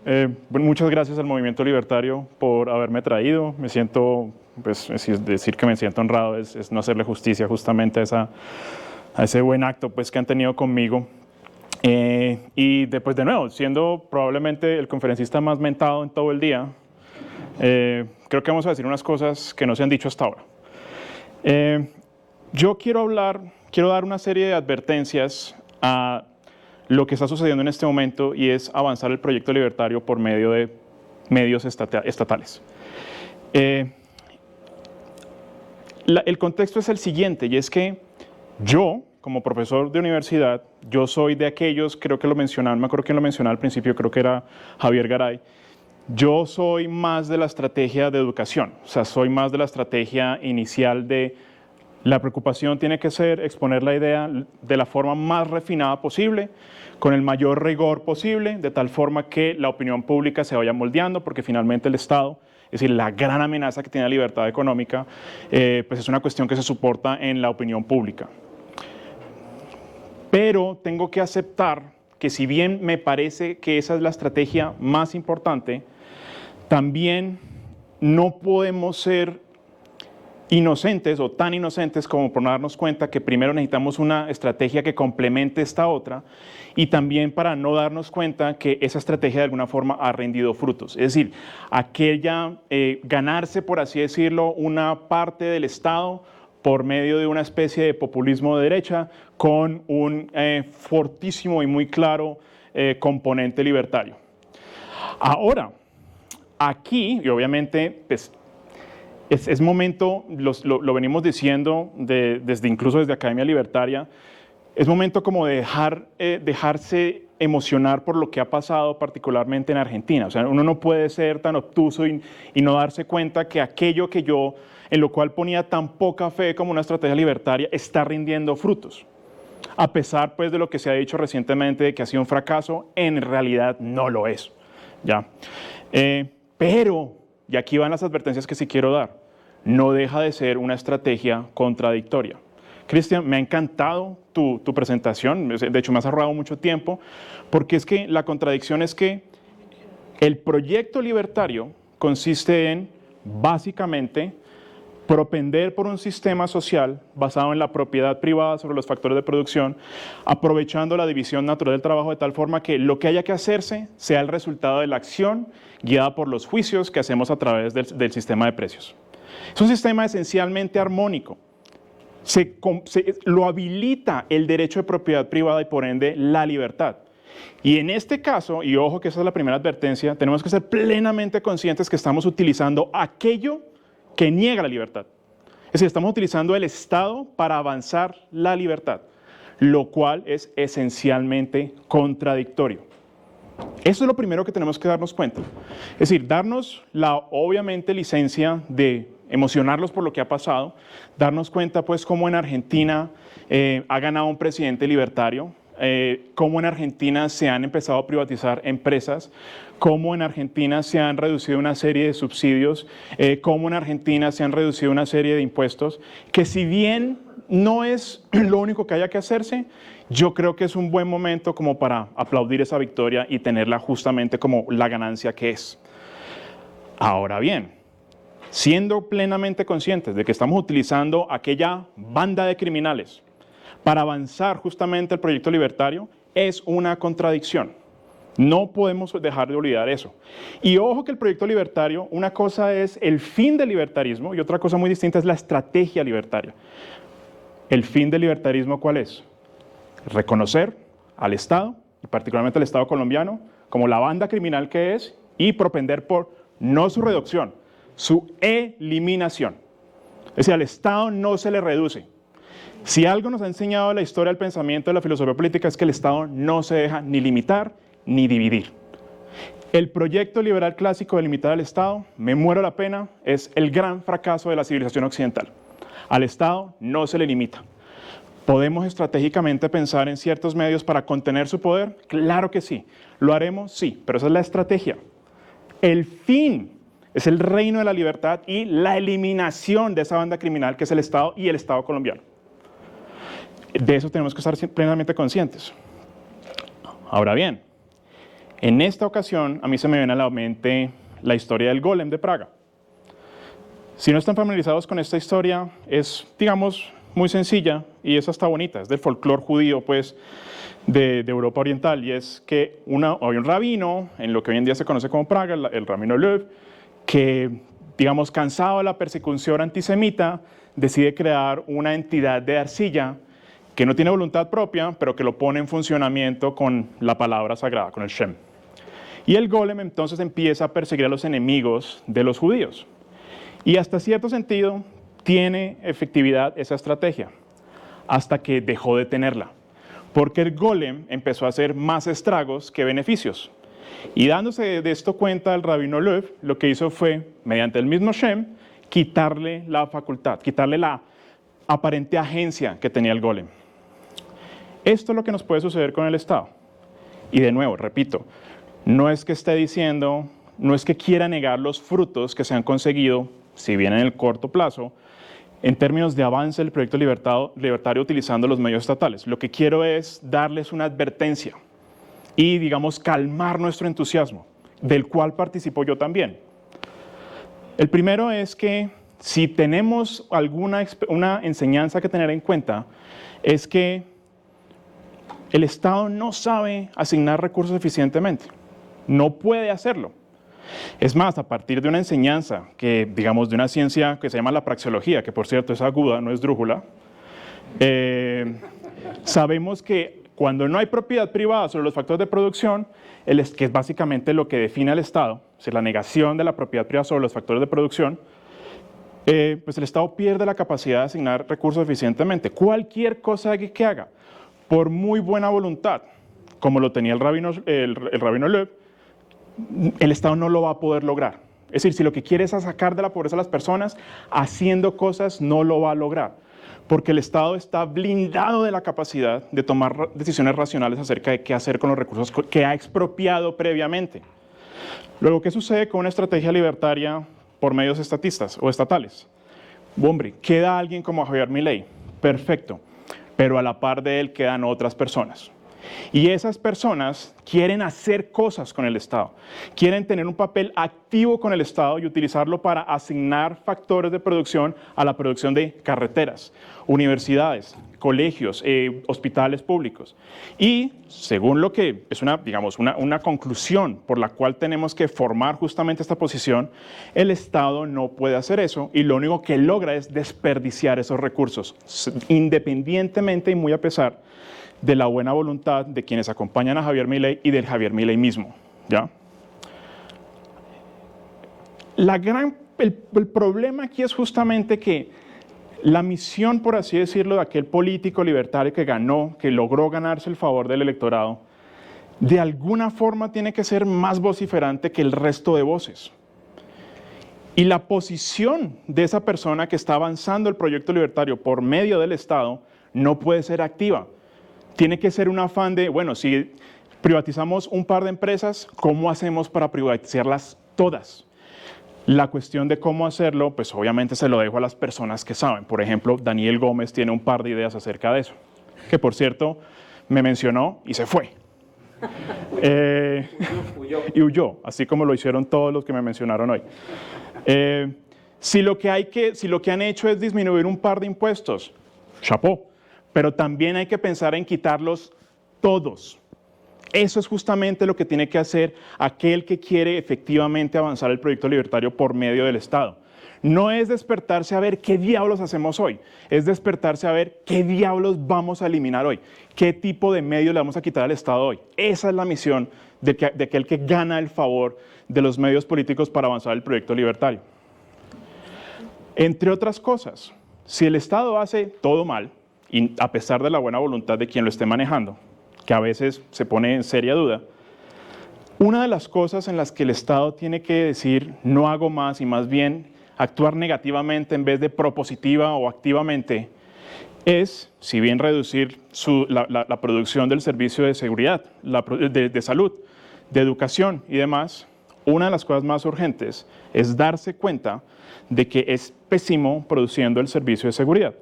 Bueno, muchas gracias al Movimiento Libertario por haberme traído. Me siento, pues, decir que me siento honrado es no hacerle justicia justamente a ese buen acto pues, que han tenido conmigo. Y después, de nuevo, siendo probablemente el conferencista más mentado en todo el día, creo que vamos a decir unas cosas que no se han dicho hasta ahora. Yo quiero dar una serie de advertencias a lo que está sucediendo en este momento y es avanzar el proyecto libertario por medio de medios estatales. El contexto es el siguiente, y es que yo, como profesor de universidad, yo soy de aquellos, creo que lo mencionaron, me acuerdo quién lo mencionó al principio, creo que era Javier Garay. Yo soy más de la estrategia de educación, o sea, soy más de la estrategia inicial de la preocupación tiene que ser exponer la idea de la forma más refinada posible, con el mayor rigor posible, de tal forma que la opinión pública se vaya moldeando, porque finalmente el Estado, es decir, la gran amenaza que tiene la libertad económica, pues es una cuestión que se soporta en la opinión pública. Pero tengo que aceptar que si bien me parece que esa es la estrategia más importante, también no podemos ser inocentes o tan inocentes como por no darnos cuenta que primero necesitamos una estrategia que complemente esta otra y también para no darnos cuenta que esa estrategia de alguna forma ha rendido frutos. Es decir, ganarse, por así decirlo, una parte del Estado por medio de una especie de populismo de derecha con un fortísimo y muy claro componente libertario. Ahora, aquí, y obviamente, pues, es momento, lo venimos diciendo incluso desde Academia Libertaria, es momento como de dejarse emocionar por lo que ha pasado particularmente en Argentina. O sea, uno no puede ser tan obtuso y no darse cuenta que aquello que yo, en lo cual ponía tan poca fe como una estrategia libertaria, está rindiendo frutos. A pesar pues de lo que se ha dicho recientemente de que ha sido un fracaso, en realidad no lo es. ¿Ya? Pero, y aquí van las advertencias que sí quiero dar, no deja de ser una estrategia contradictoria. Cristian, me ha encantado tu presentación, de hecho me has ahorrado mucho tiempo, porque es que la contradicción es que el proyecto libertario consiste en, básicamente, propender por un sistema social basado en la propiedad privada sobre los factores de producción, aprovechando la división natural del trabajo de tal forma que lo que haya que hacerse sea el resultado de la acción guiada por los juicios que hacemos a través del sistema de precios. Es un sistema esencialmente armónico. Lo habilita el derecho de propiedad privada y por ende la libertad. Y en este caso, y ojo que esa es la primera advertencia, tenemos que ser plenamente conscientes que estamos utilizando aquello que niega la libertad. Es decir, estamos utilizando el Estado para avanzar la libertad, lo cual es esencialmente contradictorio. Eso es lo primero que tenemos que darnos cuenta. Es decir, darnos la, obviamente, licencia de emocionarlos por lo que ha pasado, darnos cuenta, pues, cómo en Argentina ha ganado un presidente libertario, cómo en Argentina se han empezado a privatizar empresas, cómo en Argentina se han reducido una serie de subsidios, cómo en Argentina se han reducido una serie de impuestos, que si bien no es lo único que haya que hacerse, yo creo que es un buen momento como para aplaudir esa victoria y tenerla justamente como la ganancia que es. Ahora bien, siendo plenamente conscientes de que estamos utilizando aquella banda de criminales para avanzar justamente el proyecto libertario, es una contradicción. No podemos dejar de olvidar eso. Y ojo que el proyecto libertario, una cosa es el fin del libertarismo y otra cosa muy distinta es la estrategia libertaria. ¿El fin del libertarismo cuál es? Reconocer al Estado, y particularmente al Estado colombiano, como la banda criminal que es y propender por no su reducción, su eliminación. Es decir, al Estado no se le reduce. Si algo nos ha enseñado la historia del pensamiento de la filosofía política es que el Estado no se deja ni limitar ni dividir. El proyecto liberal clásico de limitar al Estado, me muero la pena, es el gran fracaso de la civilización occidental. Al Estado no se le limita. ¿Podemos estratégicamente pensar en ciertos medios para contener su poder? Claro que sí. ¿Lo haremos? Sí, pero esa es la estrategia. El fin es el reino de la libertad y la eliminación de esa banda criminal que es el Estado y el Estado colombiano. De eso tenemos que estar plenamente conscientes. Ahora bien, En esta ocasión, a mí se me viene a la mente la historia del Golem de Praga. Si no están familiarizados con esta historia, es, digamos, muy sencilla y es hasta bonita, es del folclore judío, pues, de Europa Oriental, y es que había un rabino, en lo que hoy en día se conoce como Praga, el rabino Löw, que, digamos, cansado de la persecución antisemita, decide crear una entidad de arcilla que no tiene voluntad propia, pero que lo pone en funcionamiento con la palabra sagrada, con el Shem. Y el golem entonces empieza a perseguir a los enemigos de los judíos. Y hasta cierto sentido tiene efectividad esa estrategia, hasta que dejó de tenerla. Porque el golem empezó a hacer más estragos que beneficios. Y dándose de esto cuenta el rabino Löw, lo que hizo fue, mediante el mismo Shem, quitarle la facultad, quitarle la aparente agencia que tenía el golem. Esto es lo que nos puede suceder con el Estado. Y de nuevo, repito, no es que esté diciendo, no es que quiera negar los frutos que se han conseguido, si bien en el corto plazo, en términos de avance del proyecto libertario utilizando los medios estatales. Lo que quiero es darles una advertencia y, digamos, calmar nuestro entusiasmo, del cual participo yo también. El primero es que si tenemos una enseñanza que tener en cuenta, es que el Estado no sabe asignar recursos eficientemente, no puede hacerlo. Es más, a partir de una enseñanza que, digamos, de una ciencia que se llama la praxeología, que por cierto es aguda, no es drújula, sabemos que cuando no hay propiedad privada sobre los factores de producción, que es básicamente lo que define al Estado, o sea, la negación de la propiedad privada sobre los factores de producción, pues el Estado pierde la capacidad de asignar recursos eficientemente. Cualquier cosa que haga, por muy buena voluntad, como lo tenía el rabino Löw, el Estado no lo va a poder lograr. Es decir, si lo que quiere es sacar de la pobreza a las personas, haciendo cosas no lo va a lograr, porque el Estado está blindado de la capacidad de tomar decisiones racionales acerca de qué hacer con los recursos que ha expropiado previamente. Luego, ¿qué sucede con una estrategia libertaria por medios estatistas o estatales? Hombre, queda alguien como Javier Milei, perfecto, pero a la par de él quedan otras personas. Y esas personas quieren hacer cosas con el Estado, quieren tener un papel activo con el Estado y utilizarlo para asignar factores de producción a la producción de carreteras, universidades, colegios, hospitales públicos. Y según lo que es una conclusión por la cual tenemos que formar justamente esta posición, el Estado no puede hacer eso y lo único que logra es desperdiciar esos recursos, independientemente y muy a pesar de la buena voluntad de quienes acompañan a Javier Milei y del Javier Milei mismo, ¿ya? El problema aquí es justamente que la misión, por así decirlo, de aquel político libertario que ganó, que logró ganarse el favor del electorado, de alguna forma tiene que ser más vociferante que el resto de voces. Y la posición de esa persona que está avanzando el proyecto libertario por medio del Estado no puede ser activa. Tiene que ser un afán de, bueno, si privatizamos un par de empresas, ¿cómo hacemos para privatizarlas todas? La cuestión de cómo hacerlo, pues obviamente se lo dejo a las personas que saben. Por ejemplo, Daniel Gómez tiene un par de ideas acerca de eso, que por cierto me mencionó y se fue. Y huyó, así como lo hicieron todos los que me mencionaron hoy. Si lo que han hecho es disminuir un par de impuestos, chapó. Pero también hay que pensar en quitarlos todos. Eso es justamente lo que tiene que hacer aquel que quiere efectivamente avanzar el proyecto libertario por medio del Estado. No es despertarse a ver qué diablos hacemos hoy, es despertarse a ver qué diablos vamos a eliminar hoy, qué tipo de medios le vamos a quitar al Estado hoy. Esa es la misión de aquel que gana el favor de los medios políticos para avanzar el proyecto libertario. Entre otras cosas, si el Estado hace todo mal, y a pesar de la buena voluntad de quien lo esté manejando, que a veces se pone en seria duda, una de las cosas en las que el Estado tiene que decir no hago más y más bien actuar negativamente en vez de propositiva o activamente es, si bien reducir la producción del servicio de seguridad, de salud, de educación y demás, una de las cosas más urgentes es darse cuenta de que es pésimo produciendo el servicio de seguridad,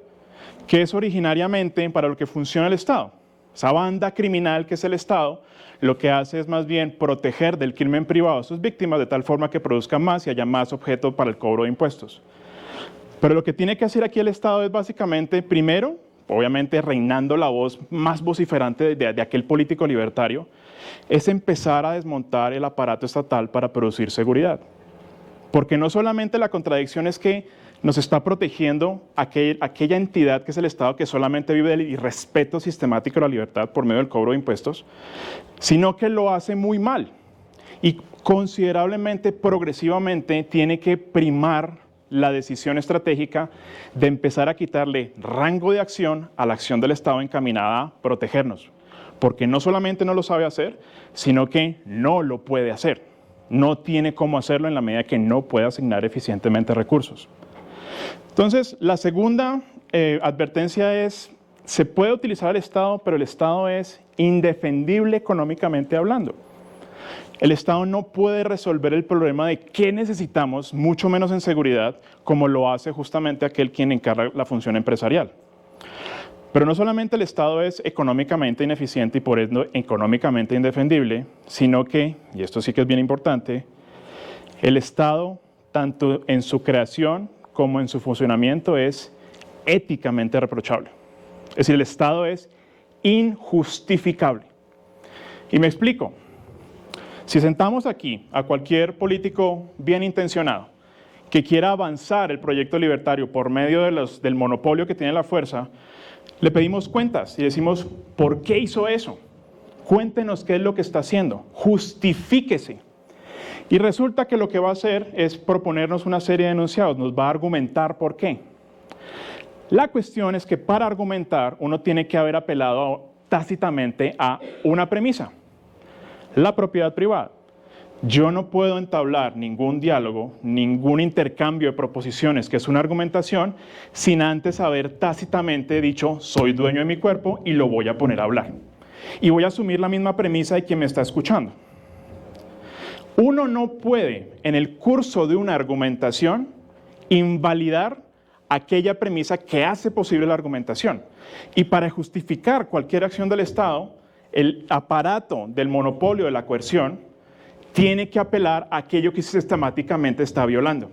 que es originariamente para lo que funciona el Estado. esa banda criminal que es el Estado, lo que hace es más bien proteger del crimen privado a sus víctimas de tal forma que produzcan más y haya más objeto para el cobro de impuestos. Pero lo que tiene que hacer aquí el Estado es básicamente, primero, obviamente reinando la voz más vociferante de aquel político libertario, es empezar a desmontar el aparato estatal para producir seguridad. Porque no solamente la contradicción es que nos está protegiendo aquella entidad que es el Estado que solamente vive del irrespeto sistemático a la libertad por medio del cobro de impuestos, sino que lo hace muy mal y considerablemente, progresivamente, tiene que primar la decisión estratégica de empezar a quitarle rango de acción a la acción del Estado encaminada a protegernos, porque no solamente no lo sabe hacer, sino que no lo puede hacer, no tiene cómo hacerlo en la medida que no puede asignar eficientemente recursos. Entonces, la segunda advertencia es, se puede utilizar el Estado, pero el Estado es indefendible económicamente hablando. El Estado no puede resolver el problema de qué necesitamos, mucho menos en seguridad, como lo hace justamente aquel quien encarga la función empresarial. Pero no solamente el Estado es económicamente ineficiente y por eso económicamente indefendible, sino que, y esto sí que es bien importante, el Estado, tanto en su creación como en su funcionamiento, es éticamente reprochable. Es decir, el Estado es injustificable. Y me explico. Si sentamos aquí a cualquier político bien intencionado que quiera avanzar el proyecto libertario por medio del monopolio que tiene la fuerza, le pedimos cuentas y decimos, ¿por qué hizo eso? Cuéntenos qué es lo que está haciendo, justifíquese. Y resulta que lo que va a hacer es proponernos una serie de enunciados, nos va a argumentar por qué. La cuestión es que para argumentar uno tiene que haber apelado tácitamente a una premisa, la propiedad privada. Yo no puedo entablar ningún diálogo, ningún intercambio de proposiciones, que es una argumentación, sin antes haber tácitamente dicho, soy dueño de mi cuerpo y lo voy a poner a hablar. Y voy a asumir la misma premisa de quien me está escuchando. Uno no puede, en el curso de una argumentación, invalidar aquella premisa que hace posible la argumentación. Y para justificar cualquier acción del Estado, el aparato del monopolio de la coerción tiene que apelar a aquello que sistemáticamente está violando.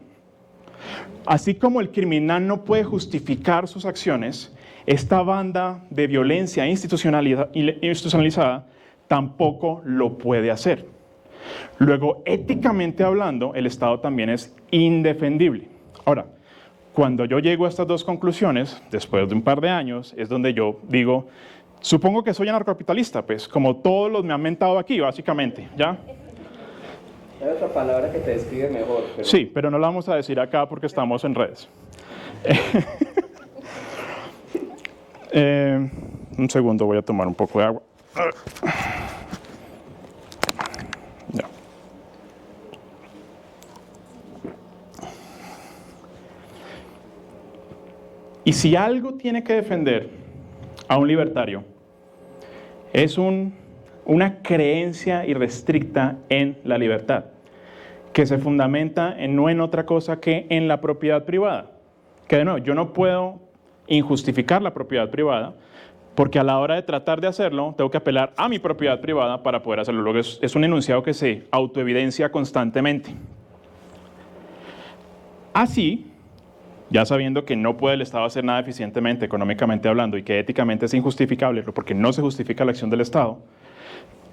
Así como el criminal no puede justificar sus acciones, esta banda de violencia institucionalizada tampoco lo puede hacer. Luego, éticamente hablando, el Estado también es indefendible. Ahora, cuando yo llego a estas dos conclusiones, después de un par de años, es donde yo digo, supongo que soy anarcocapitalista, pues, como todos los me han mentado aquí, básicamente, ¿ya? Hay otra palabra que te describe mejor. Pero... Sí, pero no la vamos a decir acá porque estamos en redes. Un segundo, voy a tomar un poco de agua. Ya. Y si algo tiene que defender a un libertario, es una creencia irrestricta en la libertad, que se fundamenta no en otra cosa que en la propiedad privada. Que de nuevo, yo no puedo injustificar la propiedad privada, porque a la hora de tratar de hacerlo, tengo que apelar a mi propiedad privada para poder hacerlo. Luego es un enunciado que se autoevidencia constantemente. Así, ya sabiendo que no puede el Estado hacer nada eficientemente, económicamente hablando, y que éticamente es injustificable, porque no se justifica la acción del Estado,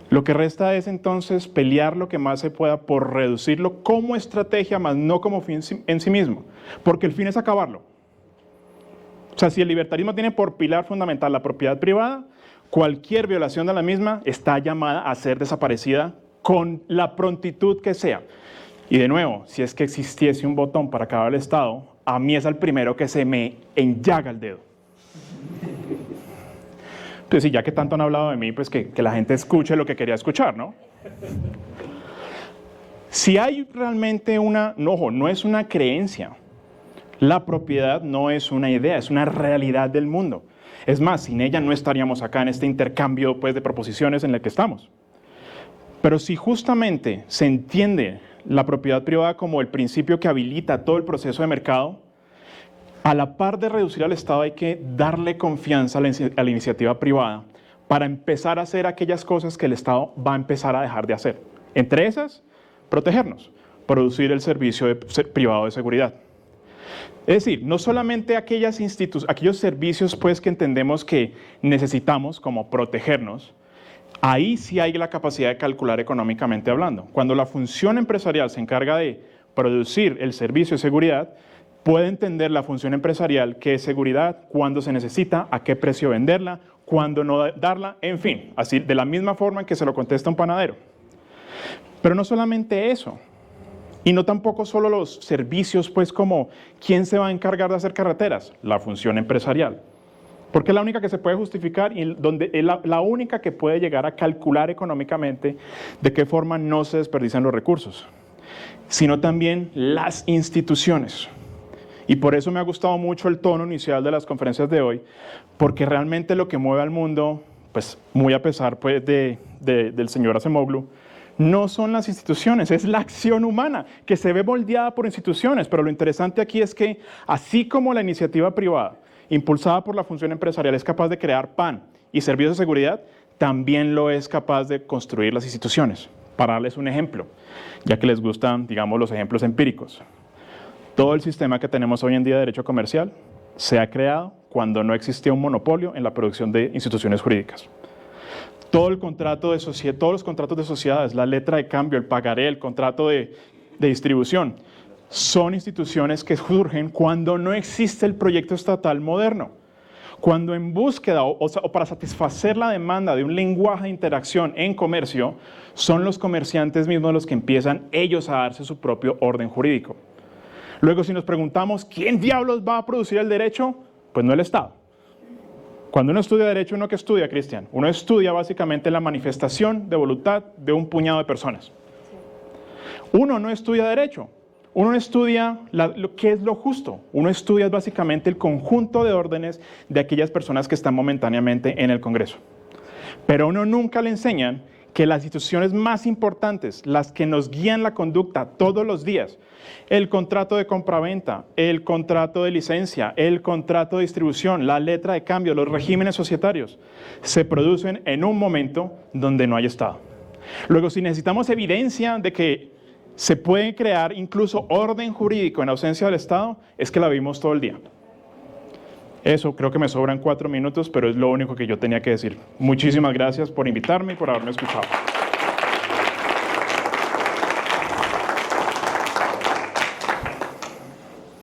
lo que resta es entonces pelear lo que más se pueda por reducirlo como estrategia, más no como fin en sí mismo, porque el fin es acabarlo. O sea, si el libertarismo tiene por pilar fundamental la propiedad privada, cualquier violación de la misma está llamada a ser desaparecida con la prontitud que sea. Y de nuevo, si es que existiese un botón para acabar el Estado, a mí es el primero que se me enllaga el dedo. Pues sí, ya que tanto han hablado de mí, pues que la gente escuche lo que quería escuchar, ¿no? Si hay realmente no es una creencia. La propiedad no es una idea, es una realidad del mundo. Es más, sin ella no estaríamos acá en este intercambio pues, de proposiciones en el que estamos. Pero si justamente se entiende la propiedad privada como el principio que habilita todo el proceso de mercado, a la par de reducir al Estado hay que darle confianza a la iniciativa privada para empezar a hacer aquellas cosas que el Estado va a empezar a dejar de hacer. Entre esas, protegernos, producir el servicio privado de seguridad. Es decir, no solamente aquellos servicios pues, que entendemos que necesitamos, como protegernos, ahí sí hay la capacidad de calcular económicamente hablando. Cuando la función empresarial se encarga de producir el servicio de seguridad, puede entender la función empresarial qué es seguridad, cuándo se necesita, a qué precio venderla, cuándo no darla, en fin, así de la misma forma en que se lo contesta un panadero. Pero no solamente eso, y no tampoco solo los servicios, pues como ¿quién se va a encargar de hacer carreteras? La función empresarial. Porque es la única que se puede justificar y es la única que puede llegar a calcular económicamente de qué forma no se desperdician los recursos, sino también las instituciones. Y por eso me ha gustado mucho el tono inicial de las conferencias de hoy, porque realmente lo que mueve al mundo, pues muy a pesar pues, del señor Acemoglu, no son las instituciones, es la acción humana que se ve moldeada por instituciones. Pero lo interesante aquí es que así como la iniciativa privada, impulsada por la función empresarial, es capaz de crear pan y servicios de seguridad, también lo es capaz de construir las instituciones. Para darles un ejemplo, ya que les gustan, digamos, los ejemplos empíricos. Todo el sistema que tenemos hoy en día de derecho comercial se ha creado cuando no existía un monopolio en la producción de instituciones jurídicas. Todos los contratos de sociedades, la letra de cambio, el pagaré, el contrato de distribución, son instituciones que surgen cuando no existe el proyecto estatal moderno. Cuando en búsqueda o para satisfacer la demanda de un lenguaje de interacción en comercio, son los comerciantes mismos los que empiezan ellos a darse su propio orden jurídico. Luego, si nos preguntamos, ¿quién diablos va a producir el derecho? Pues no el Estado. Cuando uno estudia derecho, ¿uno qué estudia, Cristian? Uno estudia básicamente la manifestación de voluntad de un puñado de personas. Uno no estudia derecho. Uno no estudia lo que es lo justo. Uno estudia básicamente el conjunto de órdenes de aquellas personas que están momentáneamente en el Congreso. Pero a uno nunca le enseñan que las instituciones más importantes, las que nos guían la conducta todos los días, el contrato de compraventa, el contrato de licencia, el contrato de distribución, la letra de cambio, los regímenes societarios, se producen en un momento donde no hay Estado. Luego, si necesitamos evidencia de que se puede crear incluso orden jurídico en ausencia del Estado, es que la vimos todo el día. Eso, creo que me sobran 4 minutos, pero es lo único que yo tenía que decir. Muchísimas gracias por invitarme y por haberme escuchado.